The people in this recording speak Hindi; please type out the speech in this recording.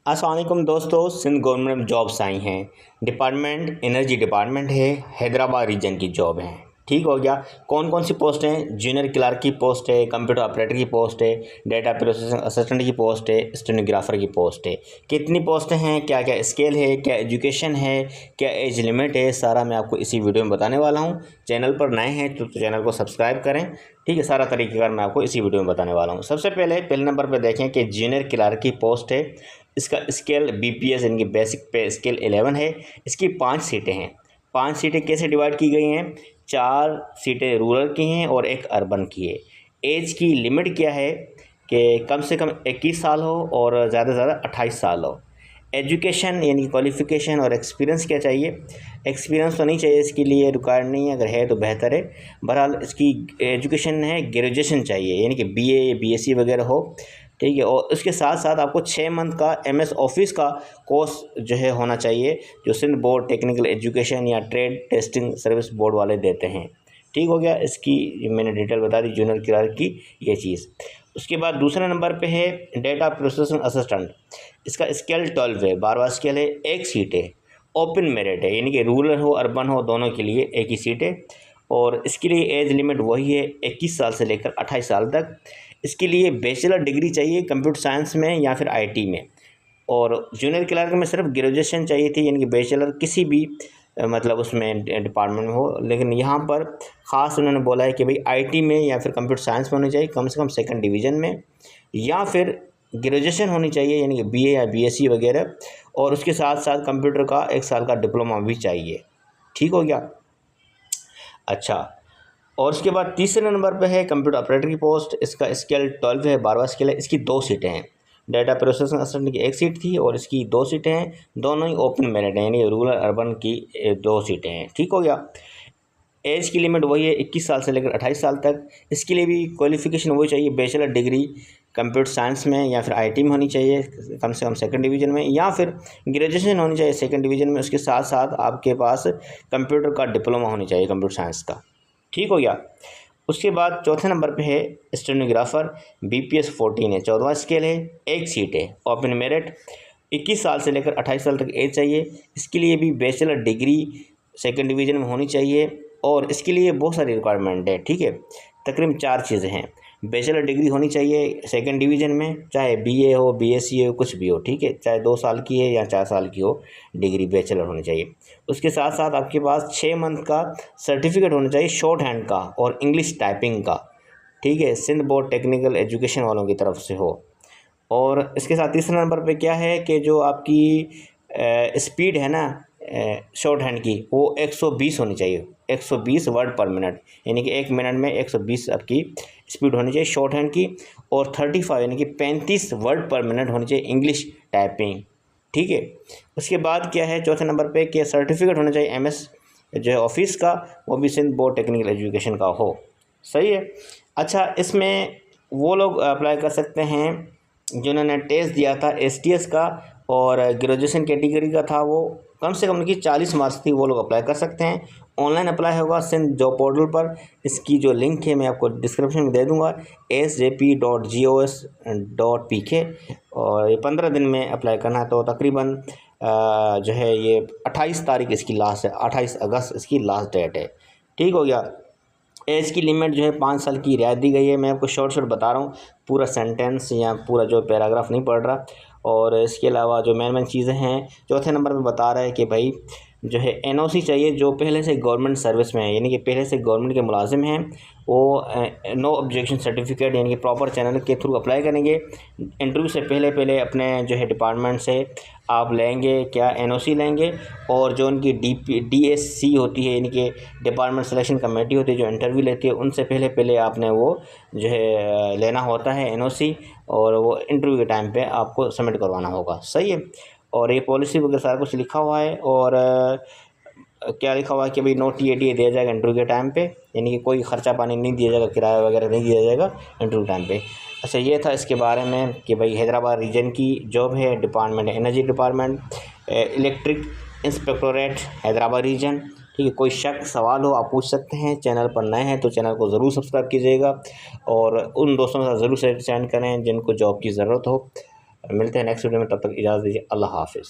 अस्सलाम वालेकुम दोस्तों, सिंध गवर्नमेंट में जॉब्स आई हैं। डिपार्टमेंट एनर्जी डिपार्टमेंट है, हैदराबाद रीजन की जॉब है। ठीक हो गया। कौन कौन सी पोस्ट हैं? जूनियर क्लर्क की पोस्ट है, कंप्यूटर ऑपरेटर की पोस्ट है, डेटा प्रोसेसिंग असिस्टेंट की पोस्ट है, स्टेनोग्राफर की पोस्ट है। कितनी पोस्ट हैं, क्या क्या स्केल है, क्या एजुकेशन है, क्या एज लिमिट है, सारा मैं आपको इसी वीडियो में बताने वाला हूँ। चैनल पर नए हैं तो चैनल को सब्सक्राइब करें। ठीक है, सारा तरीक़ेकार मैं आपको इसी वीडियो में बताने वाला हूँ। सबसे पहले नंबर पर देखें कि जूनियर क्लर्क की पोस्ट है। इसका स्केल बीपीएस यानी कि बेसिक पे स्केल 11 है। इसकी 5 सीटें हैं। 5 सीटें कैसे डिवाइड की गई हैं? 4 सीटें रूरल की हैं और 1 अर्बन की है। एज की लिमिट क्या है कि कम से कम 21 साल हो और ज़्यादा से ज़्यादा 28 साल हो। एजुकेशन यानी क्वालिफ़िकेशन और एक्सपीरियंस क्या चाहिए? एक्सपीरियंस तो नहीं चाहिए, इसके लिए रिक्वायर्ड नहीं है, अगर है तो बेहतर है। बहरहाल इसकी एजुकेशन है, ग्रेजुएशन चाहिए यानी कि बीए बीएससी वगैरह हो। ठीक है, और उसके साथ साथ आपको 6 मंथ का एमएस ऑफिस का कोर्स जो है होना चाहिए, जो सिंध बोर्ड टेक्निकल एजुकेशन या ट्रेड टेस्टिंग सर्विस बोर्ड वाले देते हैं। ठीक हो गया। इसकी मैंने डिटेल बता दी जूनियर क्लर्क की ये चीज़। उसके बाद दूसरे नंबर पे है डेटा प्रोसेसिंग असिस्टेंट। इसका स्केल 12 है, 12वां स्केल है, 1 सीट है, ओपन मेरिट है यानी कि रूरल हो अर्बन हो दोनों के लिए एक ही सीट है। और इसके लिए एज लिमिट वही है 21 साल से लेकर 28 साल तक। इसके लिए बैचलर डिग्री चाहिए कंप्यूटर साइंस में या फिर आईटी में, और जूनियर क्लर्क में सिर्फ ग्रेजुएशन चाहिए थी यानी कि बैचलर किसी भी मतलब उसमें डिपार्टमेंट में हो। लेकिन यहाँ पर ख़ास उन्होंने बोला है कि भाई आईटी में या फिर कंप्यूटर साइंस में होनी चाहिए, कम से कम 2nd डिवीज़न में, या फिर ग्रेजुएशन होनी चाहिए यानी कि बीए या बीएससी वगैरह, और उसके साथ साथ कंप्यूटर का 1 साल का डिप्लोमा भी चाहिए। ठीक हो गया। अच्छा, और उसके बाद तीसरे नंबर पे है कंप्यूटर ऑपरेटर की पोस्ट। इसका स्केल 12 है, 12वां स्केल है। इसकी 2 सीटें हैं। डेटा प्रोसेसिंग असिस्टेंट की 1 सीट थी और इसकी 2 सीटें हैं। दोनों ही ओपन मेरिट हैं यानी रूरल अर्बन की 2 सीटें हैं। ठीक हो गया। एज की लिमिट वही है 21 साल से लेकर 28 साल तक। इसके लिए भी क्वालिफ़िकेशन वही चाहिए, बैचलर डिग्री कंप्यूटर साइंस में या फिर आईटी में होनी चाहिए, कम से कम 2nd डिवीज़न में, या फिर ग्रेजुएशन होनी चाहिए 2nd डिवीज़न में। उसके साथ साथ आपके पास कंप्यूटर का डिप्लोमा होनी चाहिए कंप्यूटर साइंस का। ठीक हो गया। उसके बाद चौथे नंबर पे है स्टेनोग्राफर, बीपीएस 14 है, 14वां स्केल है, 1 सीट है, ओपन मेरिट, 21 साल से लेकर 28 साल तक एज चाहिए। इसके लिए भी बैचलर डिग्री 2nd डिवीज़न में होनी चाहिए, और इसके लिए बहुत सारी रिक्वायरमेंट है। ठीक है, तकरीबन 4 चीज़ें हैं। बैचलर डिग्री होनी चाहिए 2nd डिवीज़न में, चाहे बीए हो बीएससी हो कुछ भी हो। ठीक है, चाहे 2 साल की है या 4 साल की हो, डिग्री बैचलर होनी चाहिए। उसके साथ साथ आपके पास 6 मंथ का सर्टिफिकेट होना चाहिए शॉर्ट हैंड का और इंग्लिश टाइपिंग का। ठीक है, सिंध बोर्ड टेक्निकल एजुकेशन वालों की तरफ से हो। और इसके साथ तीसरे नंबर पे क्या है कि जो आपकी स्पीड है ना शॉर्ट हैंड की, वो 120 होनी चाहिए, 120 वर्ड पर मिनट, यानी कि 1 मिनट में 120 आपकी स्पीड होनी चाहिए शॉर्ट हैंड की। और 35 यानी कि 35 वर्ड पर मिनट होनी चाहिए इंग्लिश टाइपिंग। ठीक है। उसके बाद क्या है चौथे नंबर पे कि सर्टिफिकेट होना चाहिए एमएस जो है ऑफिस का, वो भी सिंध बोर्ड टेक्निकल एजुकेशन का हो। सही है। अच्छा, इसमें वो लोग अप्लाई कर सकते हैं जिन्होंने टेस्ट दिया था एसटीएस का और ग्रेजुएशन कैटेगरी का था, वो कम से कम उनकी 40 मार्क्स थी, वो लोग अप्लाई कर सकते हैं। ऑनलाइन अप्लाई होगा सिंध जॉब पोर्टल पर। इसकी जो लिंक है मैं आपको डिस्क्रिप्शन में दे दूंगा, sjp.gos.pk, और ये 15 दिन में अप्लाई करना है। तो तकरीबन जो है ये 28 तारीख इसकी लास्ट है, 28 अगस्त इसकी लास्ट डेट है। ठीक हो गया। एज की लिमिट जो है 5 साल की रियायत दी गई है। मैं आपको शॉर्ट बता रहा हूँ, पूरा सेंटेंस या पूरा जो पैराग्राफ नहीं पढ़ रहा। और इसके अलावा जो मेन चीज़ें हैं, चौथे नंबर पे बता रहा है कि भाई जो है एनओसी चाहिए जो पहले से गवर्नमेंट सर्विस में है, यानी कि पहले से गवर्नमेंट के मुलाजिम हैं, वो नो ऑब्जेक्शन सर्टिफिकेट यानी कि प्रॉपर चैनल के थ्रू अप्लाई करेंगे। इंटरव्यू से पहले अपने जो है डिपार्टमेंट से आप लेंगे क्या एनओसी लेंगे, और जो उनकी डीएससी होती है यानी कि डिपार्टमेंट सिलेक्शन कमेटी होती है जो इंटरव्यू लेती है, उनसे पहले आपने वो जो है लेना होता है एनओसी, और वो इंटरव्यू के टाइम पे आपको सबमिट करवाना होगा। सही है। और ये पॉलिसी वगैरह सारा कुछ लिखा हुआ है। और क्या लिखा हुआ है कि भाई नो टीएडी दिया जाएगा इंटरव्यू के टाइम पे, यानी कि कोई खर्चा पानी नहीं दिया जाएगा, किराया वगैरह नहीं दिया जाएगा इंटरव्यू टाइम पे। अच्छा, ये था इसके बारे में कि भाई हैदराबाद रीजन की जॉब है, department energy department, electric inspectorate Hyderabad region. ठीक है, कोई शक सवाल हो आप पूछ सकते हैं। चैनल पर नए हैं तो चैनल को ज़रूर सब्सक्राइब कीजिएगा, और उन दोस्तों के साथ ज़रूर सेंड करें जिनको जॉब की ज़रूरत हो। मिलते हैं नेक्स्ट वीडियो में, तब तक इजाज़त दीजिए। अल्लाह हाफ़िज़।